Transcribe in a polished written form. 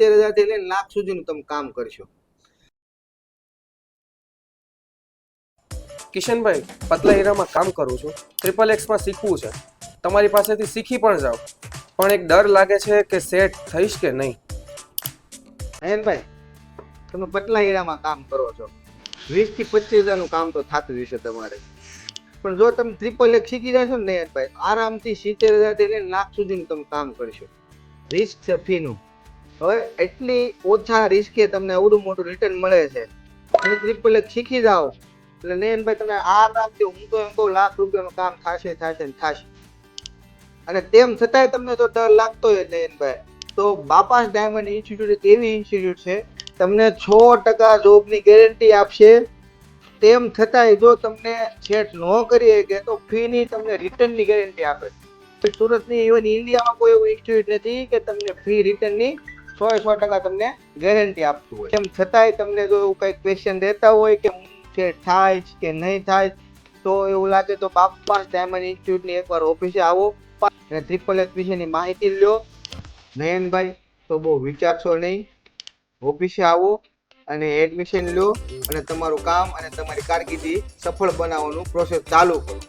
70,000 થી લઈને લાખ સુધીનું તમે કામ કરશો. કિશનભાઈ, પતલા હીરામાં કામ કરું છું, XXX માં શીખવું છે. તમારી પાસેથી શીખી પણ જાઉં, પણ એક ડર લાગે છે કે સેટ થઈશ કે નહીં. નયનભાઈ, તમે પતલા હીરામાં કામ કરો છો, 20 થી 25,000 નું કામ તો થતું હશે તમારે. પણ જો તમે XXX શીખી જશો ને નયનભાઈ, આરામથી 70,000 થી લઈને લાખ સુધીનું તમે કામ કરશો. રિસ્ક છે ફીનું. હવે એટલી ઓછા રિસ્કે તમને અવડું મોટું રિટર્ન મળે છે. તમે XXX શીખી જાઓ એટલે નયનભાઈ તમે આરામથી, હું તો એમ કહું, લાખ રૂપિયાનું કામ થશે ને થશે. અને તેમ છતાંય તમને જો ડર લાગતો હોય નયનભાઈ, તો બાપાસ ડાયમંડ ઇન્સ્ટિટ્યૂટ એક એવી ઇન્સ્ટિટ્યૂટ છે, તમને 6% જોબની ગેરંટી આપશે. તેમ છતાંય જો તમને સેટ ન કરી શકે તો ફીની તમને રિટર્નની ગેરંટી આપે. સુરતની ઇવન ઇન્ડિયામાં કોઈ એવું ઇન્સ્ટિટ્યૂટ નથી કે તમને ફી રિટર્નની 100% તમને ગેરંટી આપતું હોય. તેમ છતાંય તમને જો એવું કંઈ ક્વેશ્ચન રહેતા હોય કે સેટ થાય કે નહીં થાય, તો એવું લાગે તો બાપાસ ડાયમંડ ઇન્સ્ટિટ્યૂટની એકવાર ઓફિસે આવો અને XXX વિશેની માહિતી લ્યો. નયનભાઈ, તો બહુ વિચારશો નહીં, ઓફિસે આવો અને એડમિશન લો અને તમારું કામ અને તમારી કારકિર્દી સફળ બનાવવાનું પ્રોસેસ ચાલુ કરો.